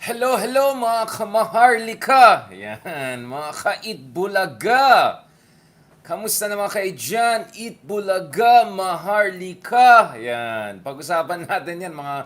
Hello mga ka-Maharlika! Yan, mga ka-Eat Bulaga! Kamusta naman kayo dyan? Eat Bulaga, Maharlika! Yan, pag-usapan natin yan mga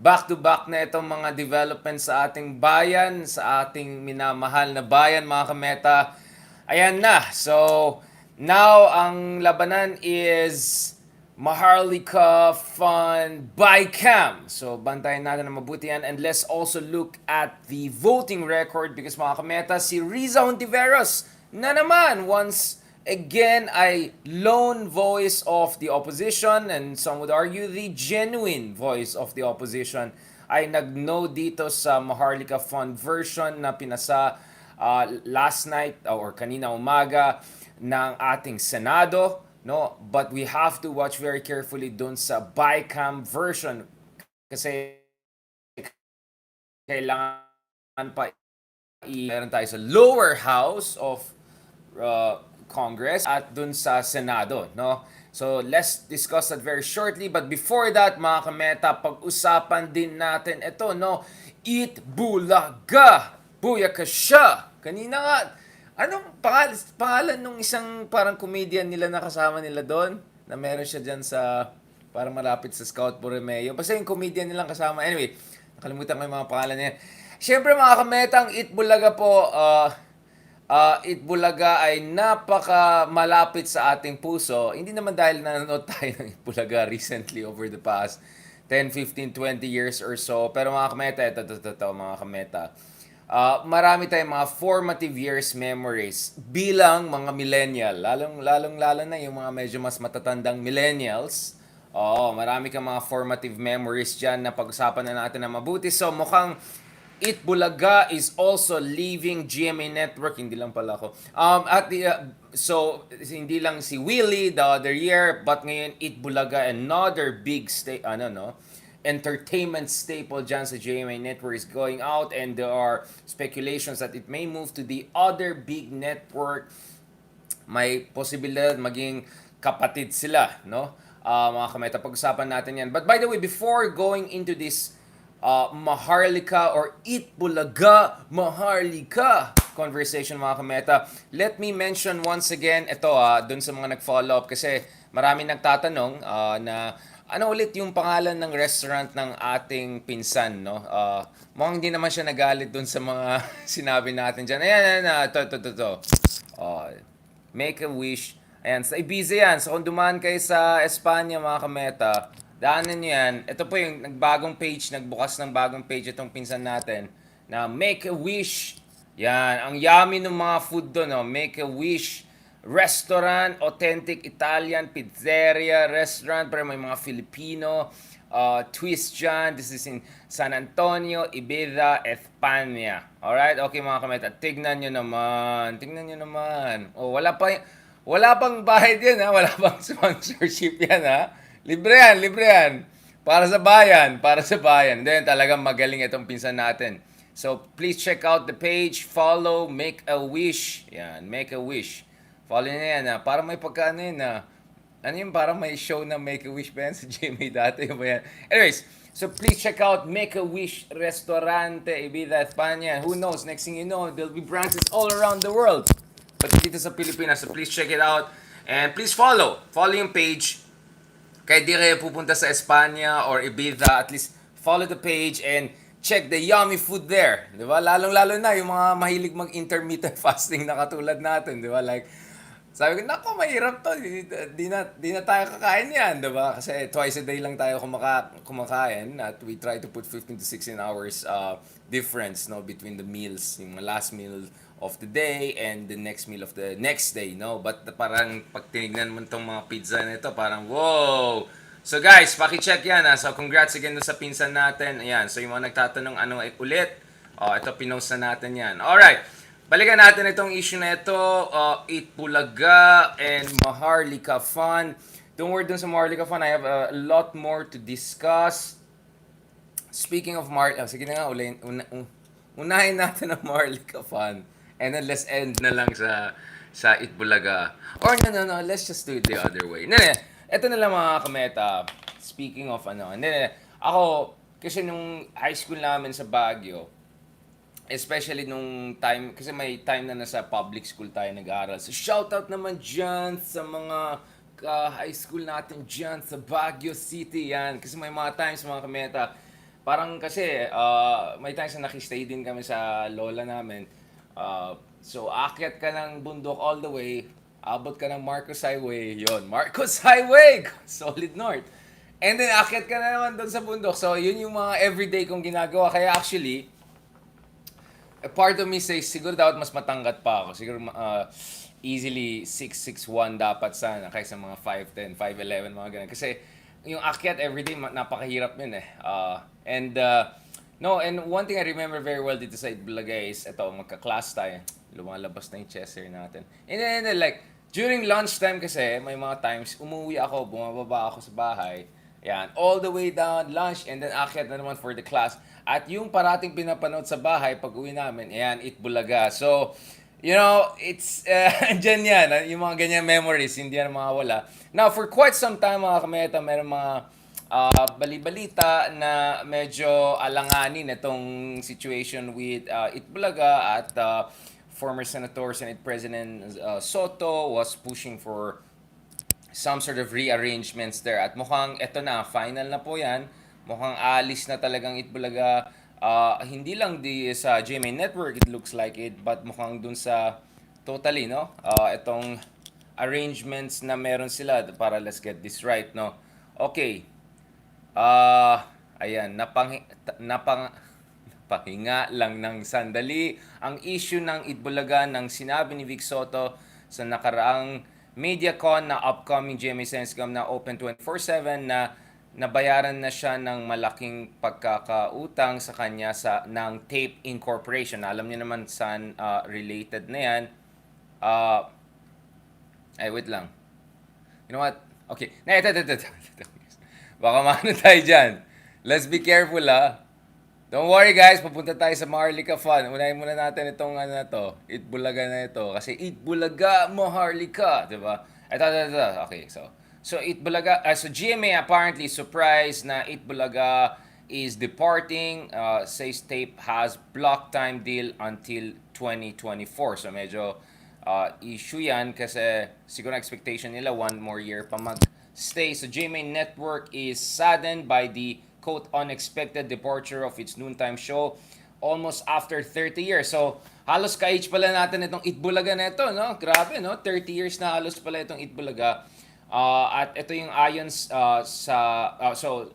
back-to-back na itong mga developments sa ating bayan, sa ating minamahal na bayan mga kameta. Ayan na, so now ang labanan is Maharlika Fun by Cam. So, bantayan natin na mabuti yan. And let's also look at the voting record because mga kameta, si Riza Hontiveros na naman once again ay lone voice of the opposition and some would argue the genuine voice of the opposition ay nag-no dito sa Maharlika Fun version na pinasa last night or kanina umaga ng ating Senado, no, but we have to watch very carefully dun sa bycam version kasi kailangan pa meron tayo sa lower house of Congress at dun sa Senado, no. So let's discuss that very shortly, but before that mga kameta, pag-usapan din natin ito, no, Eat Bulaga, buyaka siya. Kanina nga, anong pangalan nung isang parang comedian nila na kasama nila doon? Na meron siya dyan sa, parang malapit sa Scout Borromeo. Basta yung comedian nilang kasama. Anyway, nakalimutan ko yung mga pangalan niya. Siyempre mga kametang, Itbulaga po, Itbulaga ay napaka malapit sa ating puso. Hindi naman dahil nanonood tayo ng Itbulaga recently over the past 10, 15, 20 years or so. Pero mga kameta, ito mga kameta. Marami tayong mga formative years memories bilang mga millennial. Lalo na yung mga medyo mas matatandang millennials. Oo, marami kang mga formative memories dyan na pag-usapan na natin na mabuti. So, mukhang It Bulaga is also leaving GMA Network. Hindi lang pala ako. So, hindi lang si Willie the other year, but ngayon It Bulaga, another big entertainment staple dyan sa GMA Network is going out, and there are speculations that it may move to the other big network. May posibilidad maging kapatid sila, no? Mga kameta, pag-usapan natin yan. But by the way, before going into this Maharlika or Eat Bulaga Maharlika conversation mga kameta, let me mention once again ito dun sa mga nag-follow up kasi marami nagtatanong na ano ulit yung pangalan ng restaurant ng ating pinsan, no? Mukhang hindi naman siya nagalit dun sa mga sinabi natin dyan. Ayan, ito. Make a Wish. Ayan, sa Ibiza yan. So kung dumaan kayo sa Espanya mga kameta, daanan nyo yan. Ito po yung nagbukas ng bagong page itong pinsan natin na Make a Wish. Yan, ang yummy ng mga food doon, no? Make a Wish restaurant, authentic Italian pizzeria restaurant, pero may mga Filipino twist dyan. This is in San Antonio, Ibiza, España. Alright? Okay mga kameta, tignan nyo naman. Oh, wala pang bayad yan ha, wala pang sponsorship yan ha. Libre yan. Para sa bayan. Then talagang magaling itong pinsan natin. So please check out the page, follow, Make a Wish. Yan, Make a Wish. Follow niya yan ha. Parang may pagkaano yun ha. Ano yun? Parang may show na Make a Wish ba yan sa GMA dati? Ba yan? Anyways, so please check out Make a Wish Restaurante Ibiza, España. Who knows? Next thing you know, there'll be branches all around the world. But dito sa Pilipinas. So please check it out. And please follow. Follow yung page. Kahit di kayo pupunta sa España or Ibiza, at least follow the page and check the yummy food there. Di ba? Lalong-lalo na yung mga mahilig mag-intermittent fasting na katulad natin. Di ba? Like, sabi ko, naku, mahirap to. Di na tayo kakain yan, di ba? Kasi twice a day lang tayo kumakain. At we try to put 15 to 16 hours difference, no, between the meals. Yung last meal of the day and the next meal of the next day, no? But parang pag tinignan mo itong mga pizza na ito, parang wow! So guys, paki-check yan ha. So congrats again sa pinsan natin. Ayan, so yung mga nagtatanong ano ulit, ito pinost na natin yan. Alright, balikan natin itong issue na ito, Eat Bulaga and Maharlika Fun. Don't worry dun sa Maharlika Fun, I have a lot more to discuss. Speaking of sige na nga, unahin natin ang Maharlika Fun. And then let's end na lang sa Eat Bulaga. Or no, let's just do it the other way. Ito na lang mga kameta. Speaking of ako, kasi nung high school namin sa Baguio, especially nung time, kasi may time na nasa public school tayo nag-aaral. So, shoutout naman dyan sa mga high school natin dyan sa Baguio City, yan. Kasi may mga times, mga kameta, parang kasi, may times na nakistay din kami sa lola namin. So, akyat ka ng bundok all the way, abot ka ng Marcos Highway, yon Marcos Highway! Solid North. And then, akyat ka na naman doon sa bundok. So, yun yung mga everyday kong ginagawa. Kaya actually, a part of me says, siguro dapat mas matangkat pa ako. Siguro easily 6'1" dapat sana kaysa mga 5'10", 5'11", mga ganun. Kasi yung akyat everyday, napakahirap yun eh. No, and one thing I remember very well dito sa Bulaga is, ito, magka-class tayo. Lumalabas na yung chest hair natin. And then, like, during lunchtime kasi, may mga times, umuwi ako, bumababa ako sa bahay. Yan, all the way down, lunch, and then akyat na naman for the class. At yung parating pinapanood sa bahay, pag uwi namin, ayan, Eat Bulaga. So, you know, it's, dyan yan, yung mga ganyan memories, hindi yan mawawala. Now, for quite some time, mga kameta, meron mga bali-balita na medyo alanganin itong situation with Eat Bulaga at former Senator, Senate President Soto was pushing for some sort of rearrangements there. At mukhang eto na, final na po yan. Mukhang alis na talagang Itbulaga. Hindi lang sa GMA Network, it looks like it, but mukhang dun sa totally, no? Itong arrangements na meron sila para let's get this right, no? Okay. Ayan, napahinga lang ng sandali ang issue ng Itbulaga ng sinabi ni Vic Soto sa nakaraang MediaCon na upcoming GMA Senscom na open 24/7 na nabayaran na siya ng malaking pagkakautang sa kanya ng Tape Incorporation. Alam niyo naman saan related na yan. Wait lang. You know what? Okay. Ito. Baka maano tayo dyan. Let's be careful Don't worry guys, papunta tayo sa Maharlika Fun. Unahin muna natin itong Eat Bulaga na ito. Kasi Eat Bulaga, Maharlika, 'di ba? Ito. Okay, so Eat Bulaga, so GMA apparently surprised na Eat Bulaga is departing. Says Tape has block time deal until 2024. So medyo issue yan kasi siguro expectation nila one more year pa mag-stay. So GMA Network is saddened by the quote unexpected departure of its noontime show almost after 30 years. So halos ka-age pala natin itong Itbulaga na ito, no? Grabe, no? 30 years na halos pala itong Itbulaga. At ito yung ayon so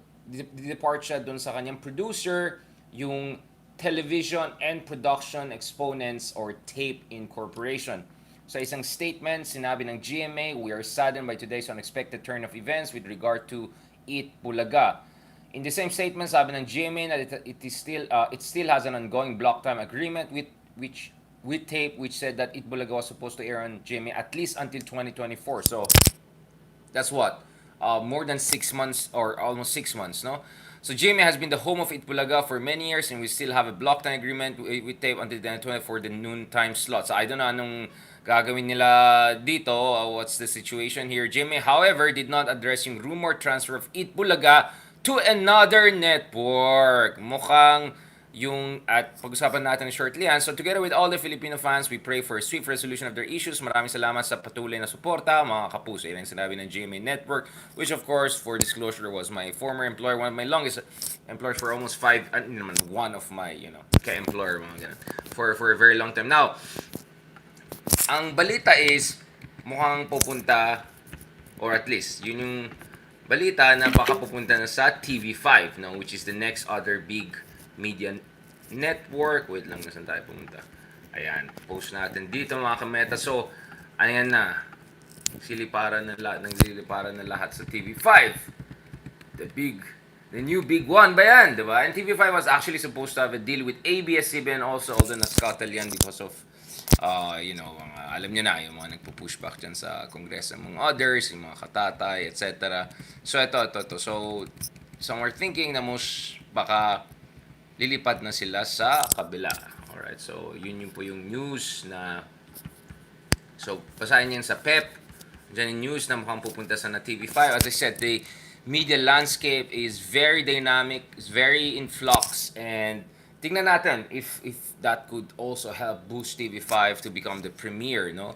depart siya dun sa kanyang producer, yung Television and Production Exponents or Tape Incorporation. Sa isang statement, sinabi ng GMA, we are saddened by today's unexpected turn of events with regard to Eat Bulaga. In the same statement, sabi ng GMA na it still has an ongoing block time agreement with Tape, which said that Eat Bulaga was supposed to air on GMA at least until 2024. So that's what more than 6 months or almost 6 months, no? So GMA has been the home of Eat Bulaga for many years, and we still have a block time agreement with Tape until 2024 for the noon time slot. So I don't know anong gagawin nila dito. What's the situation here? GMA, however, did not address yung rumor transfer of Eat Bulaga to another network. Mukhang yung, at pag-usapan natin shortly yan. So together with all the Filipino fans, we pray for a swift resolution of their issues. Maraming salamat sa patuloy na suporta, mga kapuso. Yan ang sinabi ng GMA Network, which of course, for disclosure, was my former employer, one of my longest employers for almost one of my, ka-employer, mga ganun, for a very long time. Now, ang balita is, mukhang pupunta, or at least, yun yung balita na baka pupunta na sa TV5, no, which is the next other big media network. Wait lang, nasan tayo pumunta? Ayan, post natin dito mga kameta. So, ayan na. Siliparan na lahat sa TV5. The new big one ba yan, di ba? And TV5 was actually supposed to have a deal with ABS-CBN also, although naskattle yan because of alam nyo na, yung mga nagpo-pushback dyan sa Kongreso, mga others, yung mga katatay, etc. So, ito. So, some are thinking na baka lilipad na sila sa kabila. Alright, so, yun po yung news na, so, basahin yan sa PEP. Diyan yung news na mukhang pupunta sa na TV5. As I said, the media landscape is very dynamic, is very in flux, and tingnan natin if that could also help boost TV5 to become the premier, no,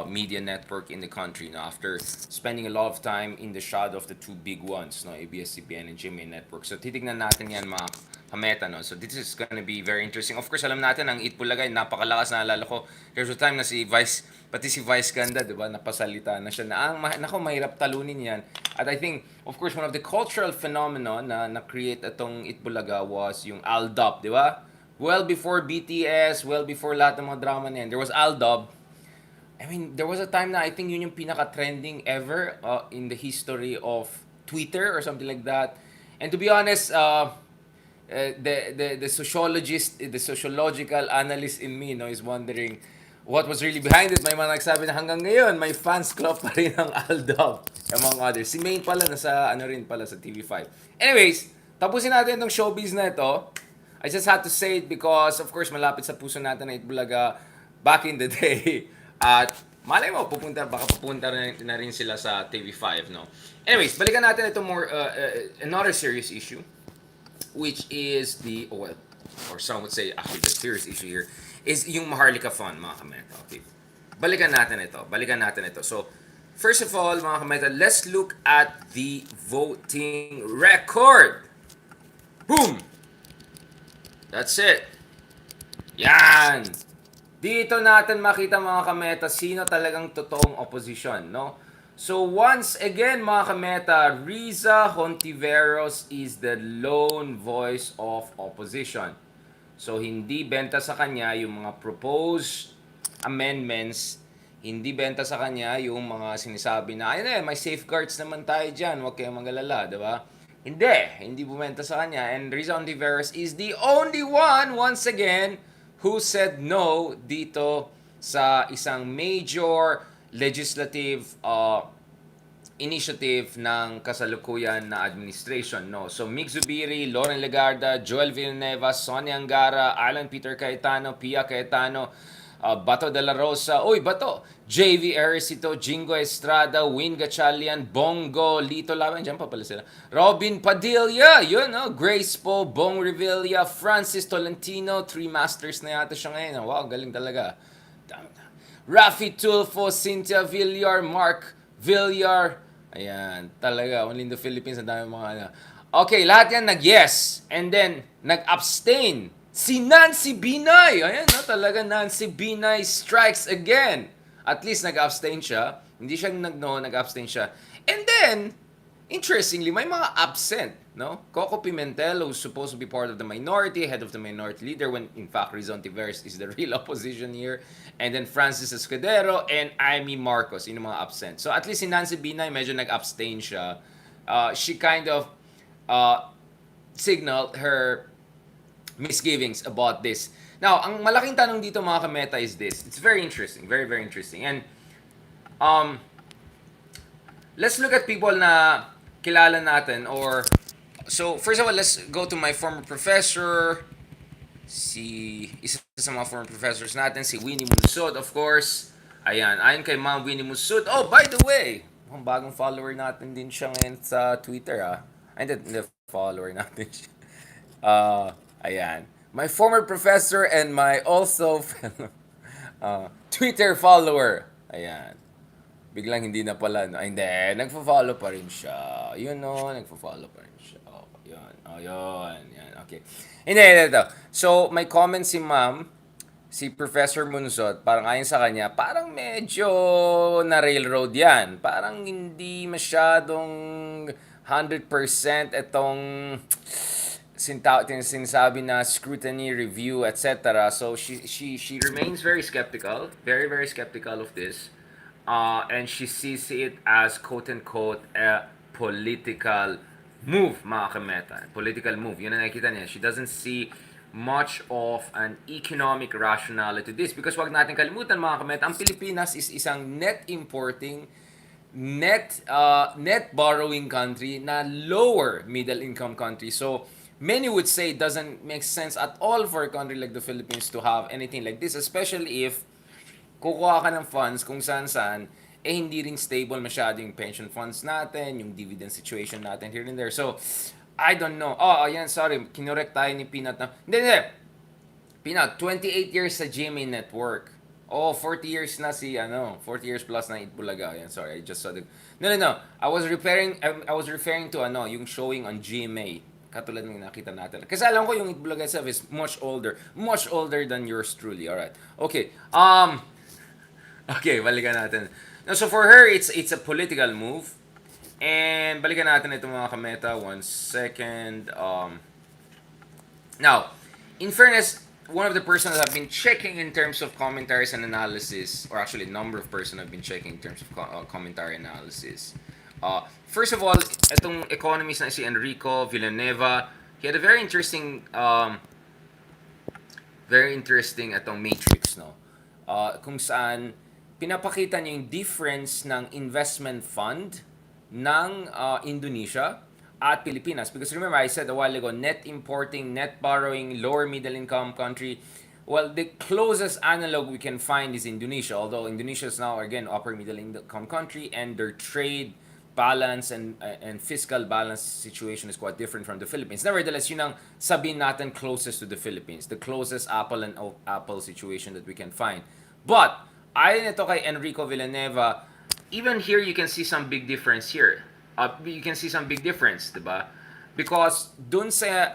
media network in the country, no, after spending a lot of time in the shadow of the two big ones, no, ABS-CBN and GMA Network. So titignan natin yan, mga kameta, no. So this is gonna be very interesting. Of course, alam natin ang Eat Bulaga, napakalakas. Naalala ko there's a time na pati si Vice Ganda, di ba, napasalita na siya na nako, mahirap talunin yan. At I think, of course, one of the cultural phenomenon na create itong Itbulaga was yung Aldab, di ba? Well before BTS, well before lahat ng mga drama na yan, there was Aldab. I mean, there was a time na I think yun yung pinaka-trending ever in the history of Twitter or something like that. And to be honest, the sociologist, the sociological analyst in me, no, is wondering what was really behind it. May mga nagsabi na hanggang ngayon may fans club pa rin ng Aldab, among others. Si Main pala nasa ano rin pala sa TV5. Anyways, tapusin natin itong showbiz na ito. I just had to say it because of course malapit sa puso natin na Itbulaga back in the day. At malay mo, baka pupunta na rin sila sa TV5, no? Anyways, balikan natin ito more, another serious issue, which is or some would say actually the serious issue here, is yung Maharlika Fund, mga kameta. Okay. Balikan natin ito. So, first of all, mga kameta, let's look at the voting record. Boom! That's it. Yan! Dito natin makita, mga kameta, sino talagang totoong opposition, no? So once again, mga kameta, Riza Hontiveros is the lone voice of opposition. So hindi benta sa kanya yung mga proposed amendments, hindi benta sa kanya yung mga sinasabi na, ayun may safeguards naman tayo dyan, huwag kayong magalala, di ba? Hindi bumenta sa kanya. And Riza Hontiveros is the only one, once again, who said no dito sa isang major legislative initiative ng kasalukuyan na administration, no. So Mig Zubiri, Loren Legarda, Joel Villanueva, Sonia Angara, Alan Peter Cayetano, Pia Cayetano, Bato de la Rosa, JV Ejercito, Jingo Estrada, Win Gatchalian, Bongo, Lito Laban, dyan pa pala sila, Robin Padilla, Grace Po, Bong Revilla, Francis Tolentino, 3 masters na yata siya ngayon. Wow, galing talaga. Rafi Tulfo, Cynthia Villar, Mark Villar, ayan, talaga, only in the Philippines, ang dami mga ano. Okay, lahat yan nag-yes, and then nag-abstain. Si Nancy Binay! Ayan na, talaga Nancy Binay strikes again. At least nag-abstain siya. Hindi siya nag-no, nag-abstain siya. And then, interestingly, may mga absent, no? Coco Pimentel, who's supposed to be part of the minority, head of the minority leader, when in fact Riza Hontiveros is the real opposition here. And then Francis Escudero and Amy Marcos, yun yung mga absent. So at least si Nancy Binay, medyo nag-abstain siya. She kind of signaled her misgivings about this. Now, ang malaking tanong dito, mga kameta, is this. It's very interesting. Very, very interesting. And let's look at people na kilala natin so first of all, let's go to my former professor. Isa sa mga former professors natin, si Winnie Munsod, of course. Ayon kay Ma'am Winnie Munsod. Oh, by the way, bagong follower natin din siya ngayon sa Twitter, hindi follower natin siya. Ayan. My former professor and my also Twitter follower. Ayan. Biglang hindi na pala. No? Hindi. Nagpo-follow pa rin siya. Nagpo-follow pa rin siya. Yun. Yan. Okay. Hindi. So, may comment si ma'am, si Professor Munzot, parang ayon sa kanya, parang medyo na railroad yan. Parang hindi masyadong 100% itong sinasabi na scrutiny, review, etc. So she remains very skeptical, very very skeptical of this, and she sees it as quote unquote a political move, mga kameta. Political move. Yun ang nakikita niya. She doesn't see much of an economic rationality to this because wag natin kalimutan, mga kameta, ang Pilipinas is isang net importing, net borrowing country na lower middle income country. So many would say it doesn't make sense at all for a country like the Philippines to have anything like this, especially if kukuha ka ng funds kung saan-saan, hindi rin stable masyado yung pension funds natin, yung dividend situation natin here and there. So, I don't know. Oh, ayan, sorry. Kinorek tayo ni Peanut na. Hindi, hindi. Peanut, 28 years sa GMA Network. Oh, 40 years na si, 40 years plus na Bulaga. Ayan, sorry. I just saw the... No, no, no. I was referring to, yung showing on GMA. Katulad ng nakita natin. Kasi alam ko yung Bulaga itself is much older. Much older than yours truly. Alright. Okay. Okay, balikan natin. Now, so for her, it's a political move. And balikan natin itong mga kameta. 1 second. Now, in fairness, one of the persons I've been checking in terms of commentaries and analysis, or actually a number of persons I've been checking in terms of commentary analysis. First of all, itong economist na si Enrico Villanueva, he had a very interesting itong matrix, no? Kung saan pinapakita niya yung difference ng investment fund ng Indonesia at Pilipinas. Because remember, I said a while ago, net importing, net borrowing, lower middle income country. Well, the closest analog we can find is Indonesia, although Indonesia is now, again, upper middle income country, and their trade balance and fiscal balance situation is quite different from the Philippines. Nevertheless, yun ang sabihin natin closest to the Philippines, the closest apple and apple situation that we can find. But, ayon ito kay Enrico Villanueva, even here you can see some big difference here. You can see some big difference, diba? Because dun sa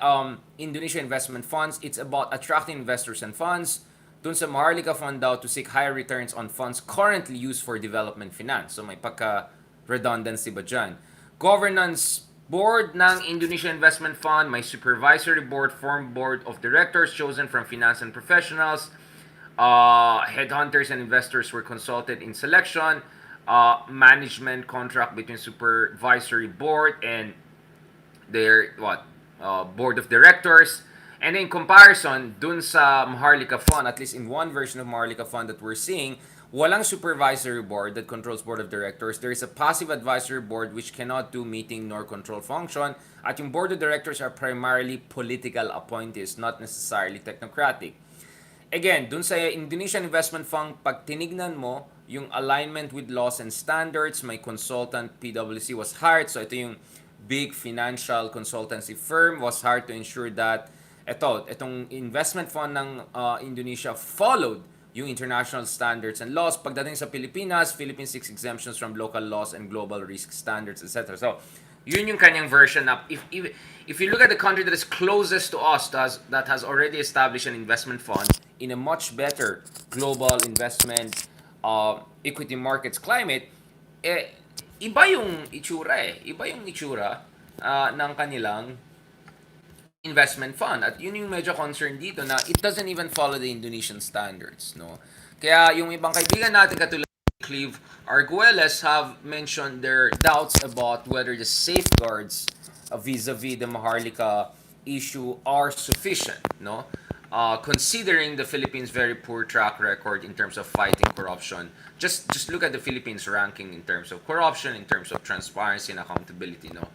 Indonesia investment funds, it's about attracting investors and funds. Dun sa Maharlika fund daw to seek higher returns on funds currently used for development finance. So may pagka-redundancy ba dyan? Governance board ng Indonesia Investment Fund, may supervisory board, formed board of directors chosen from finance and professionals. Headhunters and investors were consulted in selection. Management contract between supervisory board and their board of directors. And in comparison, dun sa Maharlika Fund, at least in one version of Maharlika Fund that we're seeing, walang supervisory board that controls board of directors. There is a passive advisory board which cannot do meeting nor control function. At yung board of directors are primarily political appointees, not necessarily technocratic. Again, dun sa Indonesian Investment Fund, pag tinignan mo, yung alignment with laws and standards, may consultant PwC was hired. So ito yung big financial consultancy firm was hired to ensure that itong investment fund ng Indonesia followed yung international standards and laws. Pagdating sa Pilipinas, Philippines seeks exemptions from local laws and global risk standards, etc. So, yun yung kanyang version na if you look at the country that is closest to us, that has already established an investment fund in a much better global investment equity markets climate, iba yung itsura Iba yung itsura ng kanilang investment fund. At yun yung medyo concern dito na it doesn't even follow the Indonesian standards, no? Kaya yung ibang kaibigan natin katulad ni Cleve Arguelles have mentioned their doubts about whether the safeguards vis-a-vis the Maharlika issue are sufficient, no? Considering the Philippines' very poor track record in terms of fighting corruption, just look at the Philippines ranking in terms of corruption, in terms of transparency and accountability, no?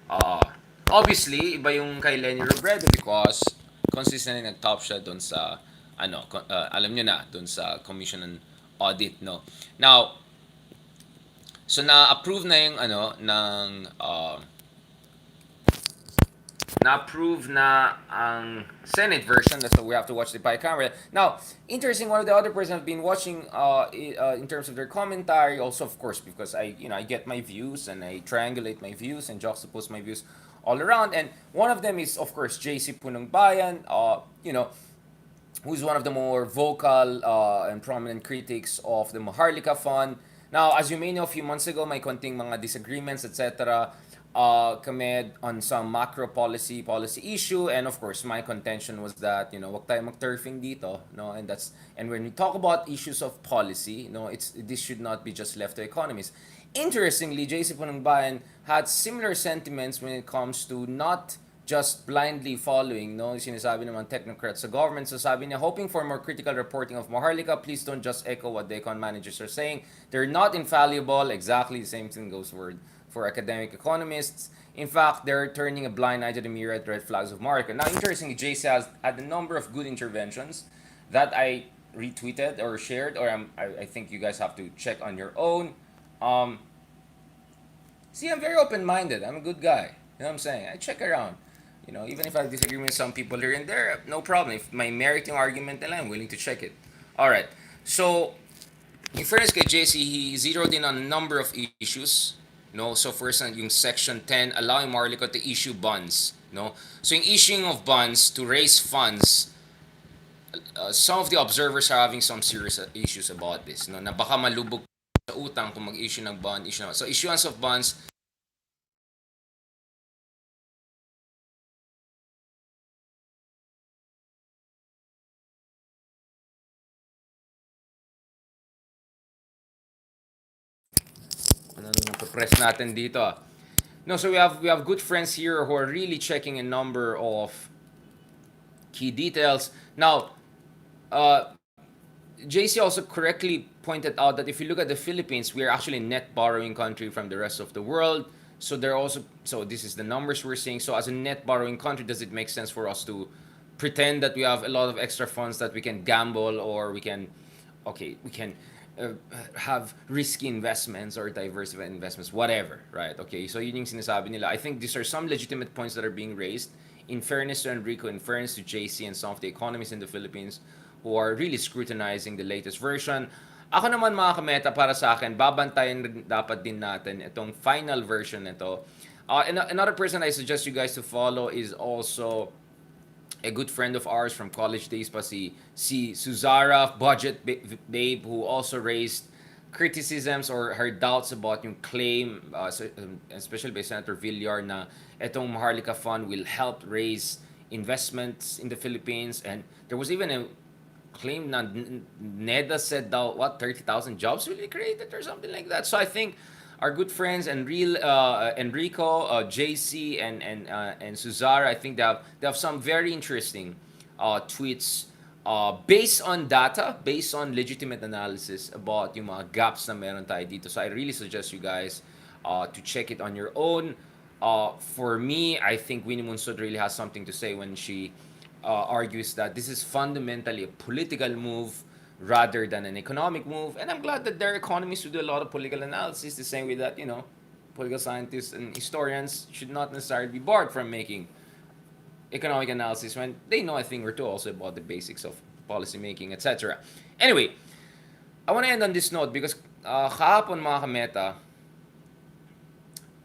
Uh, Obviously, iba yung kay Lenny Robredo because consistently nag-top siya doon sa alam niyo na, doon sa Commission on Audit, no. Now, so na-approve na yung na-approve na ang Senate version. So we have to watch the bicameral. Now, interesting, one of the other persons I've been watching in terms of their commentary, also of course because I get my views and I triangulate my views and juxtapose my views all around. And one of them is of course JC Punong Bayan, who's one of the more vocal and prominent critics of the Maharlika Fund. Now, as you may know, a few months ago, may konting mga disagreements, etc. Kami on some macro policy issue, and of course, my contention was that wag tayo mag-turfing dito, no, and when we talk about issues of policy, this should not be just left to economists. Interestingly, JC Punangbayan had similar sentiments when it comes to not just blindly following, sinasabi naman technocrats sa government. So sabi niya, hoping for more critical reporting of Maharlika, please don't just echo what the econ managers are saying. They're not infallible. Exactly the same thing goes for academic economists. In fact, they're turning a blind eye to the myriad red flags of Maharlika. Now, interestingly, JC has had a number of good interventions that I retweeted or shared, or I think you guys have to check on your own. See, I'm very open-minded. I'm a good guy. know what I'm saying? I check around. Even if I disagree with some people here and there, no problem. If my meriting argument nila, I'm willing to check it. All right. So, in fairness kay JC, he zeroed in on a number of issues. No, so first yung section 10 allowing Maharlika to issue bonds, no. So yung issuing of bonds to raise funds, some of the observers are having some serious issues about this, no, na baka malubog sa utang kung mag-issue ng bond, issue ng, so issuance of bonds. Ano nang press natin dito? No, so we have good friends here who are really checking a number of key details. Now, uh, JC also correctly pointed out that if you look at the Philippines, we are actually a net borrowing country from the rest of the world. So they're also, so this is the numbers we're seeing. So as a net borrowing country, does it make sense for us to pretend that we have a lot of extra funds that we can gamble, or we can uh, have risky investments or diversified investments, whatever, right? Okay, so yun yung sinasabi nila. I think these are some legitimate points that are being raised. In fairness to Enrico, in fairness to JC and some of the economists in the Philippines who are really scrutinizing the latest version. Ako naman mga kameta, para sa akin, babantayan rin dapat din natin itong final version nito. Another person I suggest you guys to follow is also a good friend of ours from college days pa, si Suzara Budget Babe, who also raised criticisms or her doubts about yung claim, especially by Senator Villar, na itong Maharlika Fund will help raise investments in the Philippines. And there was even a claim na NEDA said daw, what, 30,000 jobs will be created or something like that. So I think our good friends and real Enrico, JC, and Suzara, I think they have some very interesting tweets based on data, based on legitimate analysis about yung mga gaps na meron tayo dito. So I really suggest you guys to check it on your own. For me, I think Winnie Munsod really has something to say when she argues that this is fundamentally a political move rather than an economic move. And I'm glad that there are economists who do a lot of political analysis, the same way that, political scientists and historians should not necessarily be barred from making economic analysis when they know a thing or two also about the basics of policy making, etc. Anyway, I want to end on this note because kahapon mga kameta,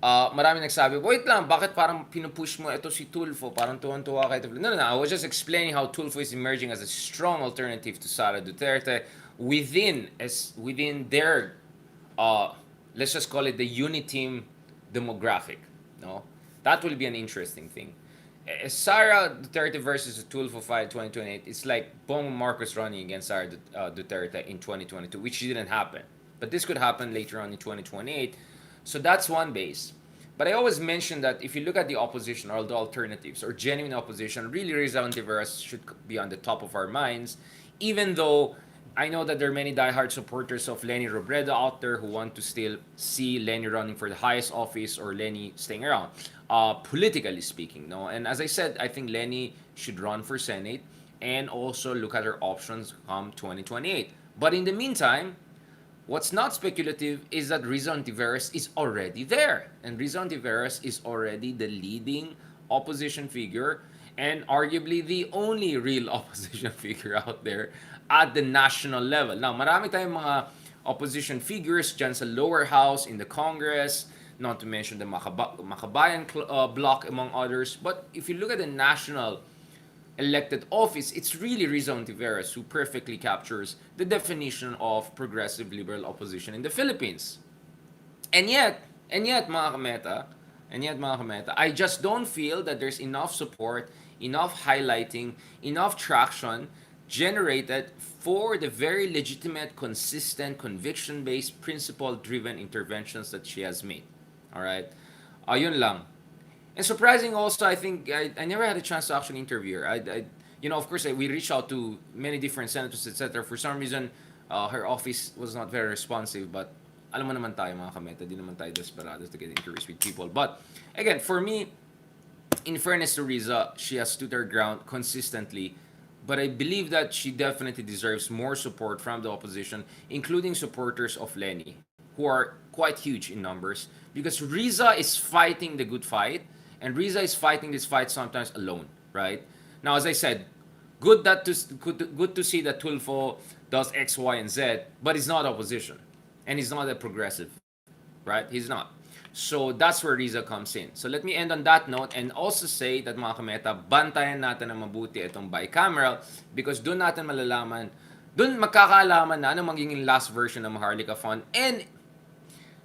marami nagsabi, wait lang, bakit parang pinupush mo ito si Tulfo? Parang tuwan-tuwa kay Tulfo. No, no, no. I was just explaining how Tulfo is emerging as a strong alternative to Sara Duterte within their, let's just call it the Uniteam demographic. No? That will be an interesting thing. Sara Duterte versus Tulfo fight 2028, it's like Bong Marcos running against Sara Duterte in 2022, which didn't happen. But this could happen later on in 2028. So that's one base. But I always mention that if you look at the opposition or the alternatives or genuine opposition, really Rizal Antiveros should be on the top of our minds, even though I know that there are many diehard supporters of Lenny Robredo out there who want to still see Lenny running for the highest office or Lenny staying around, politically speaking. No, and as I said, I think Lenny should run for Senate and also look at her options come 2028. But in the meantime, what's not speculative is that Rizal Antiveros is already there. And Rizal Antiveros is already the leading opposition figure and arguably the only real opposition figure out there at the national level. Now, marami tayong mga opposition figures dyan sa lower house, in the Congress, not to mention the Makabayan bloc, among others. But if you look at the national elected office, it's really Rizal Antiveros who perfectly captures the definition of progressive liberal opposition in the Philippines. And yet, mga kameta, I just don't feel that there's enough support, enough highlighting, enough traction generated for the very legitimate, consistent, conviction-based, principle-driven interventions that she has made. All right? Ayun lang. And surprising also, I think I never had a chance to actually interview her. Of course, we reached out to many different senators, etc. For some reason, her office was not very responsive. But alam mo naman tayo mga kameta, di naman tayo desperados to get interviews with people. But again, for me, in fairness to Riza, she has stood her ground consistently. But I believe that she definitely deserves more support from the opposition, including supporters of Lenny, who are quite huge in numbers. Because Riza is fighting the good fight, And Riza is fighting this fight sometimes alone, right? Now, as I said, good to see that Tulfo does X, Y, and Z, but he's not opposition, and he's not a progressive, right? He's not. So that's where Riza comes in. So let me end on that note and also say that mga kameta, bantayan natin ng mabuti itong bicameral because doon natin malalaman, doon magkakaalaman na ano magiging last version ng Maharlika Fund. And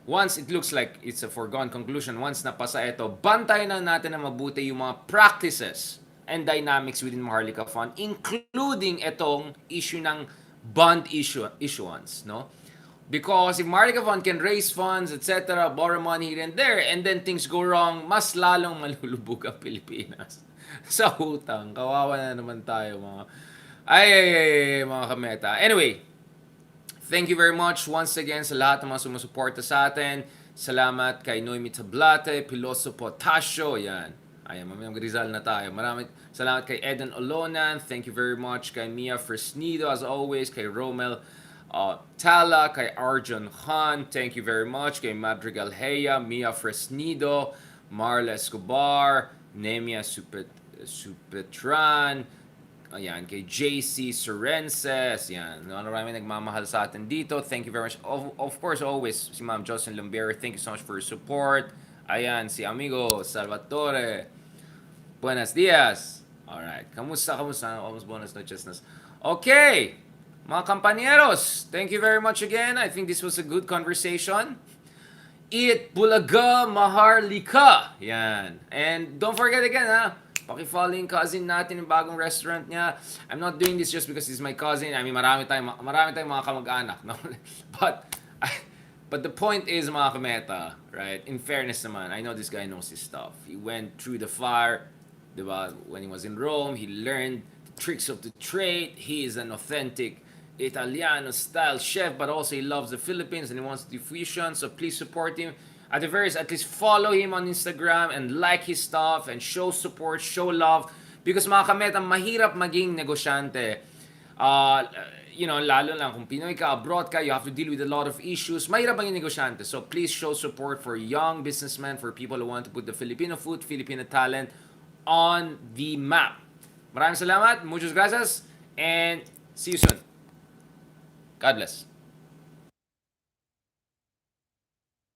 once it looks like it's a foregone conclusion, once napasa ito, bantayan na natin na mabuti yung mga practices and dynamics within Maharlika Fund, including itong issue ng bond issuance, no? Because if Maharlika Fund can raise funds, etc., borrow money here and there, and then things go wrong, mas lalong malulubog ang Pilipinas sa utang. Kawawa na naman tayo, mga mga kameta. Anyway, thank you very much once again sa lahat ng mga sumusuporta sa atin. Salamat kay Noemi Tablate, Piloso Potasio, yan. Ayan, mamayang Rizal na tayo. Maraming salamat kay Eden Olonan. Thank you very much kay Mia Fresnido, as always, kay Romel Tala, kay Arjun Khan, thank you very much, kay Madrigal Heya, Mia Fresnido, Marla Escobar, Nemia Supetran, ayan, kay JC Sorenses, yan, marami nagmamahal sa atin dito, thank you very much, of course, always, si Ma'am Jocelyn Lumberi, thank you so much for your support, ayan, si amigo Salvatore, buenos dias, alright, kamusta, almost buenas noches, okay, mga kampaneros, thank you very much again. I think this was a good conversation. Eat Bulaga Maharlika. Yan. And don't forget again, paki-follow yung cousin natin yung bagong restaurant niya. I'm not doing this just because he's my cousin. I mean, marami tayong mga kamag-anak. No? But the point is, mga kameta, right? In fairness naman, I know this guy knows his stuff. He went through the fire, diba? When he was in Rome, he learned the tricks of the trade. He is an authentic Italiano-style chef, but also he loves the Philippines and he wants to do fusion. So please support him. At the very least, at least follow him on Instagram and like his stuff and show support, show love. Because mga kameta, mahirap maging negosyante. Lalo lang kung Pinoy ka, abroad ka, you have to deal with a lot of issues. Mahirap maging negosyante. So please show support for young businessmen, for people who want to put the Filipino food, Filipino talent on the map. Maraming salamat, muchas gracias, and see you soon. God bless.